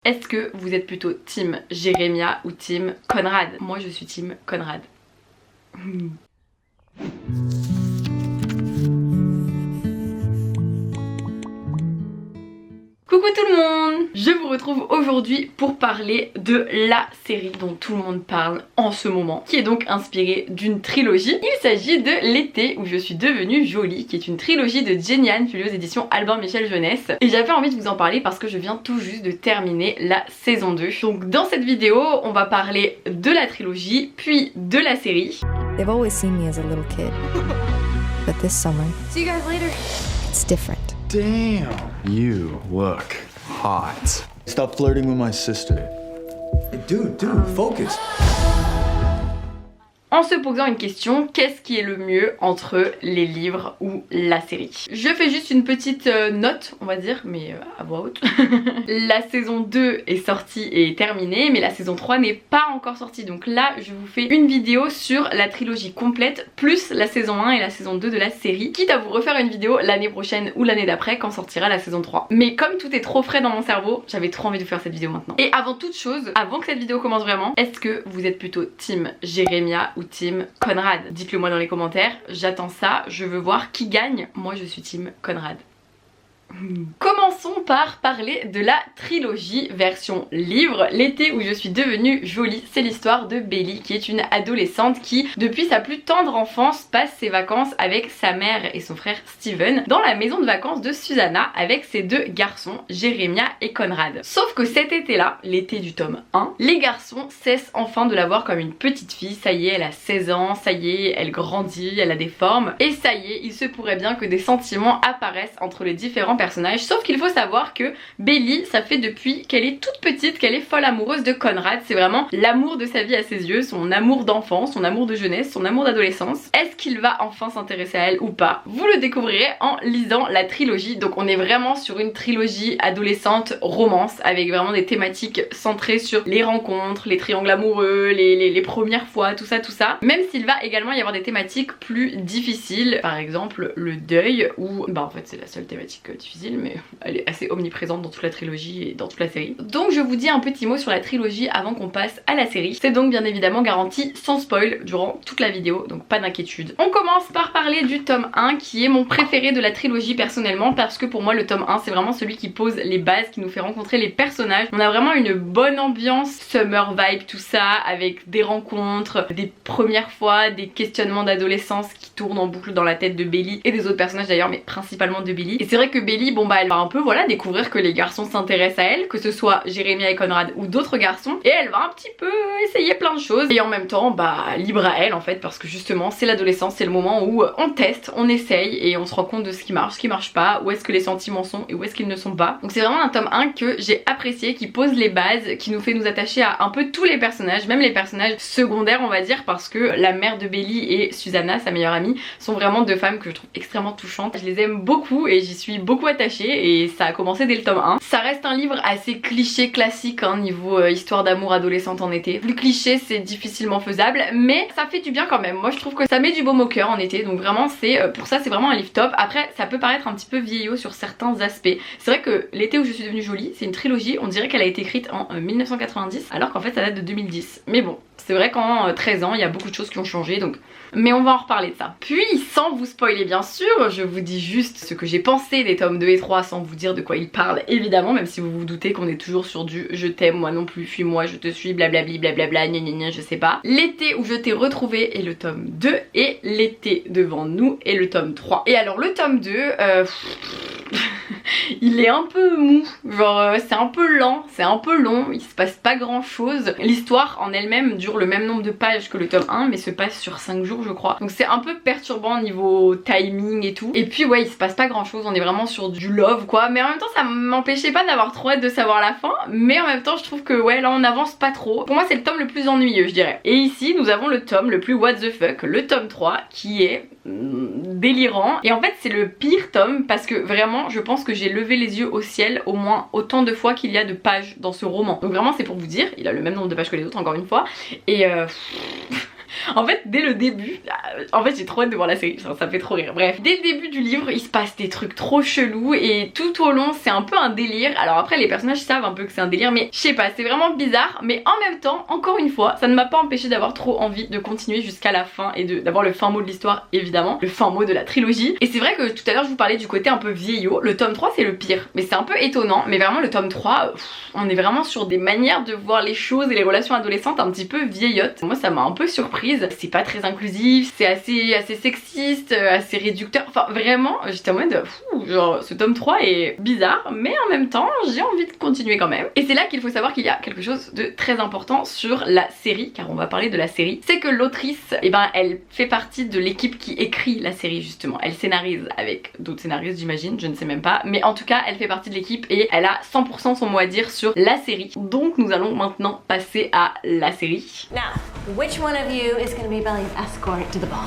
Est-ce que vous êtes plutôt team Jérémia ou team Conrad? Moi je suis team Conrad. Coucou tout le monde! Je vous retrouve aujourd'hui pour parler de la série dont tout le monde parle en ce moment, qui est donc inspirée d'une trilogie. Il s'agit de L'été où je suis devenue jolie, qui est une trilogie de Jenny Han publiée aux éditions Albin Michel Jeunesse. Et j'avais envie de vous en parler parce que je viens tout juste de terminer la saison 2. Donc dans cette vidéo, on va parler de la trilogie, puis de la série. They've always seen me as a little kid, but this summer, See you guys later. it's different. Damn, you look hot. Stop flirting with my sister. Hey, dude, focus. En se posant une question, qu'est-ce qui est le mieux entre les livres ou la série? Je fais juste une petite note, on va dire, mais à voix haute. La saison 2 est sortie et est terminée, mais la saison 3 n'est pas encore sortie. Donc là, je vous fais une vidéo sur la trilogie complète, plus la saison 1 et la saison 2 de la série, quitte à vous refaire une vidéo l'année prochaine ou l'année d'après quand sortira la saison 3. Mais comme tout est trop frais dans mon cerveau, j'avais trop envie de vous faire cette vidéo maintenant. Et avant toute chose, avant que cette vidéo commence vraiment, est-ce que vous êtes plutôt team Jérémia ou team Conrad? Dites-le moi dans les commentaires, j'attends ça, je veux voir qui gagne. Moi je suis team Conrad. Commençons par parler de la trilogie version livre. L'été où je suis devenue jolie, c'est l'histoire de Belly, qui est une adolescente qui, depuis sa plus tendre enfance, passe ses vacances avec sa mère et son frère Steven dans la maison de vacances de Susanna avec ses deux garçons, Jérémia et Conrad. Sauf que cet été-là, l'été du tome 1, les garçons cessent enfin de la voir comme une petite fille. Ça y est, elle a 16 ans, ça y est, elle grandit, elle a des formes, et ça y est, il se pourrait bien que des sentiments apparaissent entre les différents personnages. Sauf qu'il faut savoir que Belly, ça fait depuis qu'elle est toute petite qu'elle est folle amoureuse de Conrad. C'est vraiment l'amour de sa vie à ses yeux, son amour d'enfance, son amour de jeunesse, son amour d'adolescence. Est-ce qu'il va enfin s'intéresser à elle ou pas? Vous le découvrirez en lisant la trilogie. Donc on est vraiment sur une trilogie adolescente romance avec vraiment des thématiques centrées sur les rencontres, les triangles amoureux, les premières fois, tout ça. Même s'il va également y avoir des thématiques plus difficiles, par exemple le deuil, où bah en fait c'est la seule thématique difficile, mais elle est assez omniprésente dans toute la trilogie et dans toute la série. Donc je vous dis un petit mot sur la trilogie avant qu'on passe à la série. C'est donc bien évidemment garanti sans spoil durant toute la vidéo, donc pas d'inquiétude. On commence par parler du tome 1 qui est mon préféré de la trilogie personnellement, parce que pour moi le tome 1 c'est vraiment celui qui pose les bases, qui nous fait rencontrer les personnages. On a vraiment une bonne ambiance, summer vibe, tout ça, avec des rencontres, des premières fois, des questionnements d'adolescence qui tournent en boucle dans la tête de Belly et des autres personnages d'ailleurs, mais principalement de Belly. Et c'est vrai que Belly, bon bah elle va un peu voilà découvrir que les garçons s'intéressent à elle, que ce soit Jérémia et Conrad ou d'autres garçons, et elle va un petit peu essayer plein de choses, et en même temps bah libre à elle en fait, parce que justement c'est l'adolescence, c'est le moment où on teste, on essaye et on se rend compte de ce qui marche pas, où est-ce que les sentiments sont et où est-ce qu'ils ne sont pas. Donc c'est vraiment un tome 1 que j'ai apprécié, qui pose les bases, qui nous fait nous attacher à un peu tous les personnages, même les personnages secondaires on va dire, parce que la mère de Belly et Susanna, sa meilleure amie, sont vraiment deux femmes que je trouve extrêmement touchantes. Je les aime beaucoup et j'y suis beaucoup attachée, et ça a commencé dès le tome 1. Ça reste un livre assez cliché classique hein, niveau histoire d'amour adolescente en été. Plus cliché c'est difficilement faisable, mais ça fait du bien quand même. Moi je trouve que ça met du baume au cœur en été, donc vraiment c'est pour ça c'est vraiment un livre top. Après ça peut paraître un petit peu vieillot sur certains aspects. C'est vrai que L'été où je suis devenue jolie, c'est une trilogie, on dirait qu'elle a été écrite en 1990 alors qu'en fait ça date de 2010. Mais bon, c'est vrai qu'en 13 ans il y a beaucoup de choses qui ont changé, donc mais on va en reparler de ça. Puis sans vous spoiler bien sûr, je vous dis juste ce que j'ai pensé des tomes 2 et 3 sans vous dire de quoi ils parlent évidemment, même si vous vous doutez qu'on est toujours sur du je t'aime, moi non plus, fuis-moi, je te suis, blablabli, blablabla, gna gna gna, je sais pas. L'été où je t'ai retrouvé est le tome 2 et L'été devant nous est le tome 3. Et alors le tome 2, il est un peu mou, genre c'est un peu lent, c'est un peu long, il se passe pas grand chose. L'histoire en elle-même dure le même nombre de pages que le tome 1 mais se passe sur 5 jours je crois. Donc c'est un peu perturbant niveau timing et tout. Et puis ouais, il se passe pas grand chose, on est vraiment sur du love quoi, mais en même temps ça m'empêchait pas d'avoir trop hâte de savoir la fin, mais en même temps je trouve que ouais là on avance pas trop. Pour moi c'est le tome le plus ennuyeux je dirais. Et ici nous avons le tome le plus what the fuck, le tome 3 qui est délirant, et en fait c'est le pire tome parce que vraiment je pense que j'ai levé les yeux au ciel au moins autant de fois qu'il y a de pages dans ce roman. Donc vraiment c'est pour vous dire, il a le même nombre de pages que les autres encore une fois, et En fait dès le début, en fait j'ai trop hâte de voir la série, ça me fait trop rire. Bref, dès le début du livre il se passe des trucs trop chelous et tout au long c'est un peu un délire. Alors après les personnages savent un peu que c'est un délire, mais je sais pas, c'est vraiment bizarre. Mais en même temps, encore une fois, ça ne m'a pas empêché d'avoir trop envie de continuer jusqu'à la fin et d'avoir le fin mot de l'histoire, évidemment, le fin mot de la trilogie. Et c'est vrai que tout à l'heure je vous parlais du côté un peu vieillot, le tome 3 c'est le pire, mais c'est un peu étonnant. Mais vraiment le tome 3, on est vraiment sur des manières de voir les choses et les relations adolescentes un petit peu vieillottes. Moi ça m'a un peu surprise, c'est pas très inclusif, c'est assez sexiste, assez réducteur, enfin vraiment j'étais en mode genre ce tome 3 est bizarre, mais en même temps j'ai envie de continuer quand même. Et c'est là qu'il faut savoir qu'il y a quelque chose de très important sur la série, car on va parler de la série, c'est que l'autrice, eh ben elle fait partie de l'équipe qui écrit la série justement, elle scénarise avec d'autres scénaristes j'imagine, je ne sais même pas, mais en tout cas elle fait partie de l'équipe et elle a 100% son mot à dire sur la série. Donc nous allons maintenant passer à la série. Now, which one of you is going to be Belly's escort to the ball?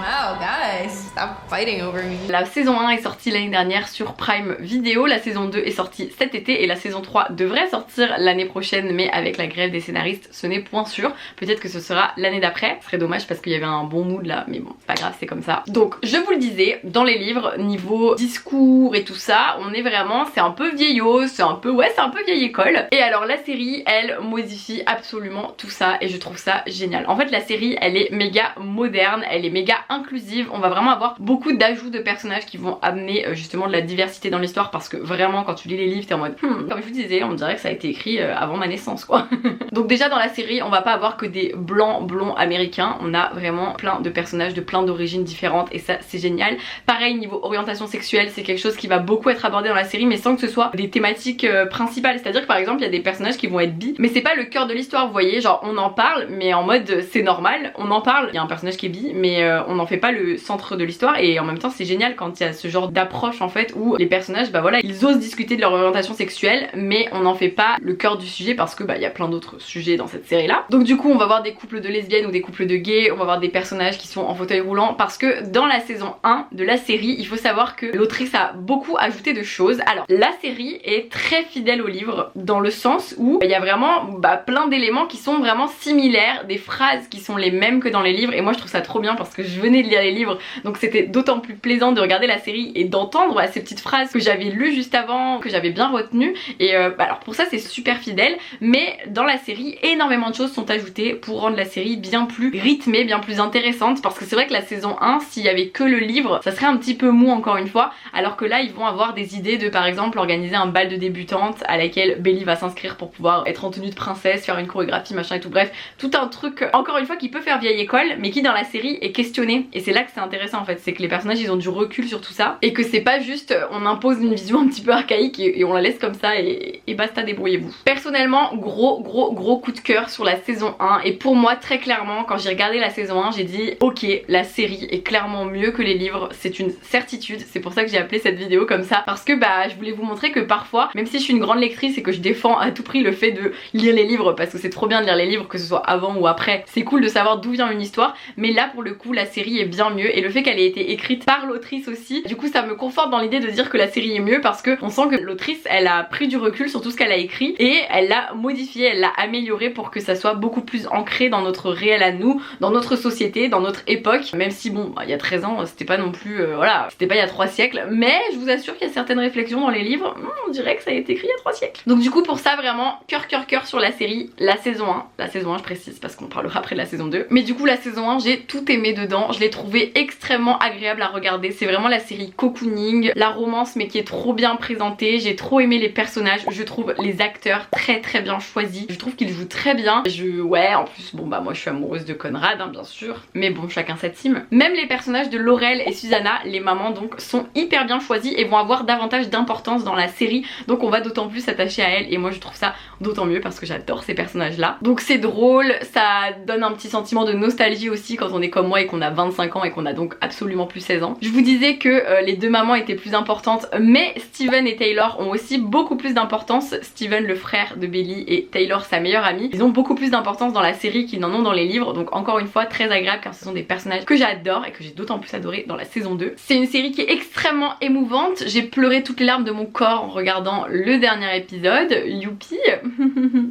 Wow, guys, stop fighting over me. La saison 1 est sortie l'année dernière sur Prime Video, la saison 2 est sortie cet été et la saison 3 devrait sortir l'année prochaine, mais avec la grève des scénaristes ce n'est point sûr. Peut-être que ce sera l'année d'après, ce serait dommage parce qu'il y avait un bon mood là, mais bon c'est pas grave, c'est comme ça. Donc je vous le disais, dans les livres, niveau discours et tout ça, on est vraiment, c'est un peu vieillot, c'est un peu, ouais c'est un peu vieille école. Et alors la série elle modifie absolument tout ça et je trouve ça génial. En fait la série elle est méga moderne, elle est méga inclusive, on va vraiment avoir beaucoup d'ajouts de personnages qui vont amener justement de la diversité dans l'histoire, parce que vraiment quand tu lis les livres t'es en mode comme je vous disais, on dirait que ça a été écrit avant ma naissance quoi. Donc déjà dans la série on va pas avoir que des blancs blonds américains, on a vraiment plein de personnages de plein d'origines différentes et ça c'est génial. Pareil niveau orientation sexuelle, c'est quelque chose qui va beaucoup être abordé dans la série mais sans que ce soit des thématiques principales, c'est à dire que par exemple il y a des personnages qui vont être bi mais c'est pas le cœur de l'histoire, vous voyez, genre on en parle mais en mode c'est normal, on en parle, il y a un personnage qui est bi mais on n'en fait pas le centre de l'histoire et en même temps c'est génial quand il y a ce genre d'approche en fait où les personnages bah voilà ils osent discuter de leur orientation sexuelle mais on n'en fait pas le cœur du sujet parce que bah il y a plein d'autres sujets dans cette série là. Donc du coup on va voir des couples de lesbiennes ou des couples de gays, on va voir des personnages qui sont en fauteuil roulant parce que dans la saison 1 de la série il faut savoir que l'autrice a beaucoup ajouté de choses. Alors la série est très fidèle au livre dans le sens où il y a vraiment plein d'éléments qui sont vraiment similaires, des phrases qui sont les mêmes que dans les livres et moi je trouve ça trop bien parce que je venais de lire les livres donc c'était d'autant plus plaisant de regarder la série et d'entendre ces petites phrases que j'avais lues juste avant, que j'avais bien retenues et alors pour ça c'est super fidèle, mais dans la série énormément de choses sont ajoutées pour rendre la série bien plus rythmée, bien plus intéressante, parce que c'est vrai que la saison 1 s'il y avait que le livre ça serait un petit peu mou encore une fois, alors que là ils vont avoir des idées de par exemple organiser un bal de débutante à laquelle Belly va s'inscrire pour pouvoir être en tenue de princesse, faire une chorégraphie machin et tout, bref tout un truc encore une fois qui peut faire vieille école mais qui dans la série est questionné et c'est là que c'est intéressant en fait, c'est que les personnages ils ont du recul sur tout ça et que c'est pas juste on impose une vision un petit peu archaïque et on la laisse comme ça et basta, débrouillez-vous. Personnellement gros coup de cœur sur la saison 1 et pour moi très clairement quand j'ai regardé la saison 1 j'ai dit ok la série est clairement mieux que les livres, c'est une certitude, c'est pour ça que j'ai appelé cette vidéo comme ça parce que je voulais vous montrer que parfois même si je suis une grande lectrice et que je défends à tout prix le fait de lire les livres parce que c'est trop bien de lire les livres que ce soit avant ou après, c'est cool de savoir d'où vient une histoire, mais là pour le coup la série est bien mieux et le fait qu'elle ait été écrite par l'autrice aussi, du coup ça me conforte dans l'idée de dire que la série est mieux parce que on sent que l'autrice elle a pris du recul sur tout ce qu'elle a écrit et elle l'a modifié, elle l'a amélioré pour que ça soit beaucoup plus ancré dans notre réel à nous, dans notre société, dans notre époque, même si bon il y a 13 ans c'était pas non plus voilà, c'était pas il y a 3 siècles, mais je vous assure qu'il y a certaines réflexions dans les livres, on dirait que ça a été écrit il y a 3 siècles. Donc du coup pour ça vraiment cœur sur la série, la saison 1 je précise parce qu'on parlera après de la saison 2, mais du coup la saison 1 j'ai tout aimé dedans, je l'ai trouvé extrêmement agréable à regarder, c'est vraiment la série cocooning, la romance mais qui est trop bien présentée, j'ai trop aimé les personnages, je trouve les acteurs très bien choisis, je trouve qu'ils jouent très bien, ouais en plus bon moi je suis amoureuse de Conrad bien sûr, mais bon chacun sa team. Même les personnages de Laurel et Susanna, les mamans donc, sont hyper bien choisis et vont avoir davantage d'importance dans la série, donc on va d'autant plus s'attacher à elles et moi je trouve ça d'autant mieux parce que j'adore ces personnages là. Donc c'est drôle, ça donne un petit sentiment de nostalgie aussi quand on est comme moi et qu'on a 25 ans et qu'on a donc absolument plus 16 ans. Je vous disais que les deux mamans étaient plus importantes, mais Steven et Taylor ont aussi beaucoup plus d'importance. Steven le frère de Belly et Taylor sa meilleure amie, ils ont beaucoup plus d'importance dans la série qu'ils n'en ont dans les livres, donc encore une fois très agréable car ce sont des personnages que j'adore et que j'ai d'autant plus adoré dans la saison 2. C'est une série qui est extrêmement émouvante, j'ai pleuré toutes les larmes de mon corps en regardant le dernier épisode, youpi.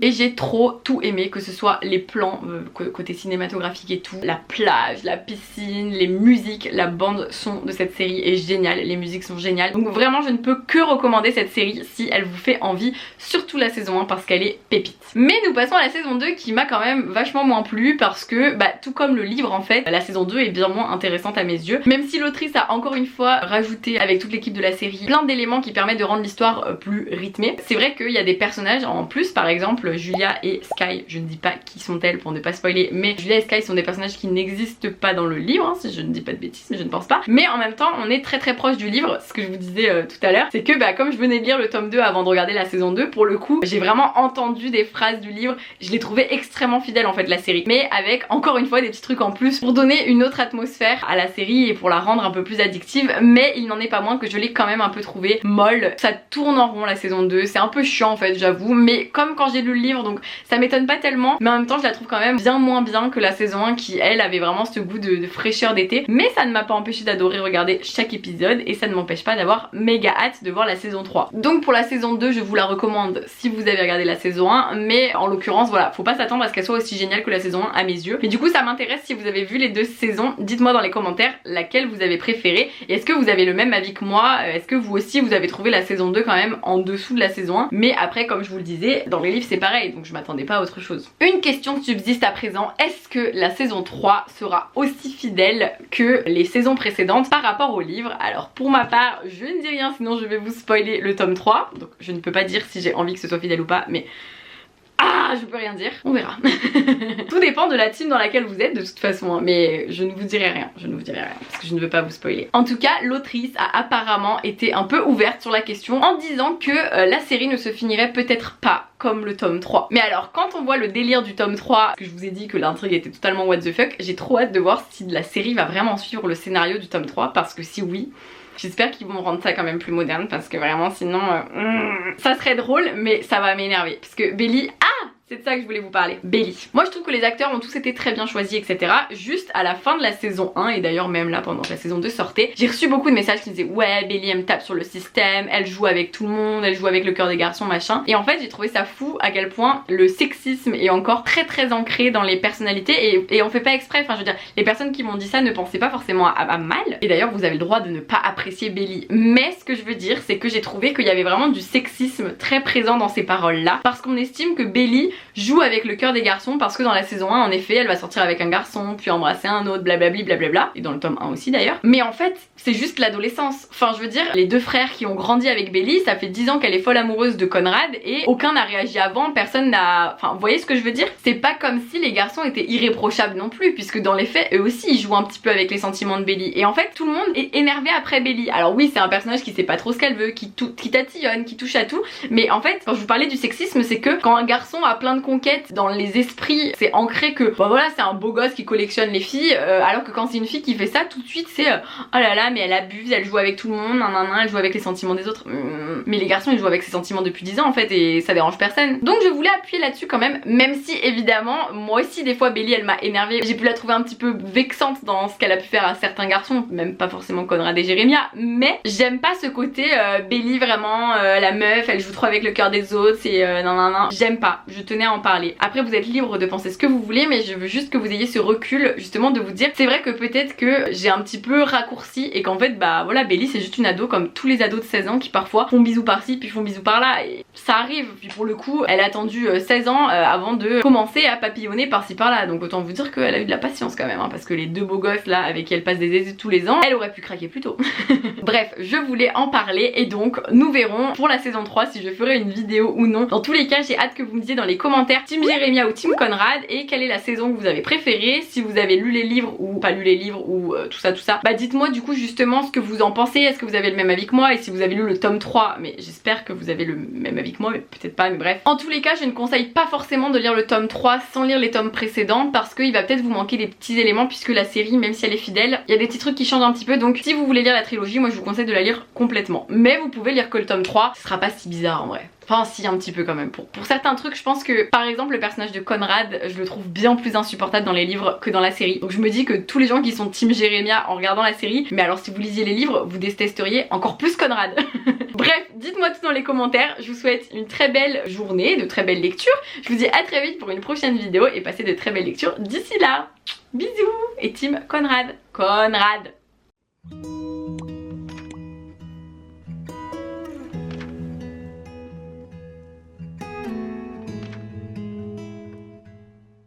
Et j'ai trop tout aimé, que ce soit les plans côté cinématographique et tout, la plage, la piscine, les musiques, la bande son de cette série est géniale, les musiques sont géniales. Donc vraiment je ne peux que recommander cette série si elle vous fait envie, surtout la saison 1 parce qu'elle est pépite. Mais nous passons à la saison 2 qui m'a quand même vachement moins plu parce que tout comme le livre en fait, la saison 2 est bien moins intéressante à mes yeux. Même si l'autrice a encore une fois rajouté avec toute l'équipe de la série plein d'éléments qui permettent de rendre l'histoire plus rythmée. C'est vrai qu'il y a des personnages en plus, par exemple Julia et Sky, je ne dis pas qui sont-elles pour ne pas spoiler, mais Julia et Sky sont des personnages qui n'existent pas dans le livre, hein, si je ne dis pas de bêtises, mais je ne pense pas. Mais en même temps on est très proche du livre, ce que je vous disais tout à l'heure, c'est que comme je venais de lire le tome 2 avant de regarder la saison 2, pour le coup j'ai vraiment entendu des phrases du livre, je l'ai trouvé extrêmement fidèle en fait la série, mais avec encore une fois des petits trucs en plus pour donner une autre atmosphère à la série et pour la rendre un peu plus addictive, mais il n'en est pas moins que je l'ai quand même un peu trouvé molle. Ça tourne en rond la saison 2, c'est un peu chiant en fait j'avoue, mais comme quand j'ai lu le livre donc ça m'étonne pas tellement, mais en même temps je la trouve quand même bien moins bien que la saison 1 qui elle avait vraiment ce goût de fraîcheur d'été, mais ça ne m'a pas empêché d'adorer regarder chaque épisode et ça ne m'empêche pas d'avoir méga hâte de voir la saison 3. Donc pour la saison 2 je vous la recommande si vous avez regardé la saison 1, mais en l'occurrence voilà, faut pas s'attendre à ce qu'elle soit aussi géniale que la saison 1 à mes yeux. Mais du coup ça m'intéresse si vous avez vu les deux saisons, dites-moi dans les commentaires laquelle vous avez préférée et est-ce que vous avez le même avis que moi, est-ce que vous aussi vous avez trouvé la saison 2 quand même en dessous de la saison 1, mais après comme je vous le disais dans les livres c'est pareil donc je m'attendais pas à autre chose. Une question subsiste à présent, est-ce que la saison 3 sera aussi fidèle que les saisons précédentes par rapport au livre? Alors pour ma part je ne dis rien sinon je vais vous spoiler le tome 3, donc je ne peux pas dire si j'ai envie que ce soit fidèle ou pas, mais je peux rien dire, on verra. Tout dépend de la team dans laquelle vous êtes de toute façon, hein, mais je ne vous dirai rien, parce que je ne veux pas vous spoiler. En tout cas, l'autrice a apparemment été un peu ouverte sur la question en disant que la série ne se finirait peut-être pas comme le tome 3. Mais alors quand on voit le délire du tome 3, que je vous ai dit que l'intrigue était totalement what the fuck, j'ai trop hâte de voir si la série va vraiment suivre le scénario du tome 3, parce que si oui, j'espère qu'ils vont rendre ça quand même plus moderne parce que vraiment sinon ça serait drôle mais ça va m'énerver parce que Belly, c'est de ça que je voulais vous parler, Belly. Moi je trouve que les acteurs ont tous été très bien choisis etc. Juste à la fin de la saison 1 et d'ailleurs même là pendant que la saison 2 sortait, j'ai reçu beaucoup de messages qui disaient ouais Belly elle me tape sur le système, elle joue avec tout le monde, elle joue avec le cœur des garçons machin. Et en fait j'ai trouvé ça fou à quel point le sexisme est encore très ancré dans les personnalités et on fait pas exprès, enfin je veux dire les personnes qui m'ont dit ça ne pensaient pas forcément à mal. Et d'ailleurs vous avez le droit de ne pas apprécier Belly, mais ce que je veux dire c'est que j'ai trouvé qu'il y avait vraiment du sexisme très présent dans ces paroles là, parce qu'on estime que Belly joue avec le cœur des garçons parce que dans la saison 1 en effet elle va sortir avec un garçon puis embrasser un autre blablabli blablabla, et dans le tome 1 aussi d'ailleurs, mais en fait c'est juste l'adolescence. Enfin je veux dire les deux frères qui ont grandi avec Belly, ça fait 10 ans qu'elle est folle amoureuse de Conrad et aucun n'a réagi avant, personne n'a... Enfin vous voyez ce que je veux dire? C'est pas comme si les garçons étaient irréprochables non plus, puisque dans les faits eux aussi ils jouent un petit peu avec les sentiments de Belly et en fait tout le monde est énervé après Belly. Alors oui c'est un personnage qui sait pas trop ce qu'elle veut, qui tatillonne, qui touche à tout, mais en fait quand je vous parlais du sexisme c'est que quand un garçon a plein de conquêtes dans les esprits c'est ancré que bah voilà c'est un beau gosse qui collectionne les filles, alors que quand c'est une fille qui fait ça tout de suite c'est oh là là mais elle abuse, elle joue avec tout le monde, elle joue avec les sentiments des autres. Mais les garçons ils jouent avec ses sentiments depuis 10 ans en fait et ça dérange personne. Donc je voulais appuyer là-dessus quand même si évidemment moi aussi des fois Belly elle m'a énervée, j'ai pu la trouver un petit peu vexante dans ce qu'elle a pu faire à certains garçons, même pas forcément Conrad et Jérémia, mais j'aime pas ce côté Belly vraiment la meuf elle joue trop avec le cœur des autres, c'est j'aime pas, je tenais à en parler. Après vous êtes libre de penser ce que vous voulez, mais je veux juste que vous ayez ce recul justement de vous dire c'est vrai que peut-être que j'ai un petit peu raccourci et qu'en fait bah voilà Belly c'est juste une ado comme tous les ados de 16 ans qui parfois font bisous par-ci puis font bisous par-là et ça arrive. Puis pour le coup elle a attendu 16 ans avant de commencer à papillonner par-ci par-là, donc autant vous dire qu'elle a eu de la patience quand même hein, parce que les deux beaux gosses là avec qui elle passe des études tous les ans, elle aurait pu craquer plus tôt. Bref je voulais en parler et donc nous verrons pour la saison 3 si je ferai une vidéo ou non. Dans tous les cas j'ai hâte que vous me disiez dans les commentaires Team Jérémia ou Team Conrad et quelle est la saison que vous avez préférée, si vous avez lu les livres ou pas lu les livres ou tout ça, bah dites-moi du coup justement ce que vous en pensez, est-ce que vous avez le même avis que moi et si vous avez lu le tome 3, mais j'espère que vous avez le même avis que moi, mais peut-être pas, mais bref. En tous les cas je ne conseille pas forcément de lire le tome 3 sans lire les tomes précédents parce qu'il va peut-être vous manquer des petits éléments puisque la série même si elle est fidèle, il y a des petits trucs qui changent un petit peu, donc si vous voulez lire la trilogie moi je vous conseille de la lire complètement, mais vous pouvez lire que le tome 3, ce sera pas si bizarre en vrai. Enfin si, un petit peu quand même. Pour certains trucs, je pense que par exemple le personnage de Conrad, je le trouve bien plus insupportable dans les livres que dans la série. Donc je me dis que tous les gens qui sont team Jérémia en regardant la série, mais alors si vous lisiez les livres, vous détesteriez encore plus Conrad. Bref, dites-moi tout dans les commentaires. Je vous souhaite une très belle journée, de très belles lectures. Je vous dis à très vite pour une prochaine vidéo et passez de très belles lectures d'ici là. Bisous et team Conrad. Conrad.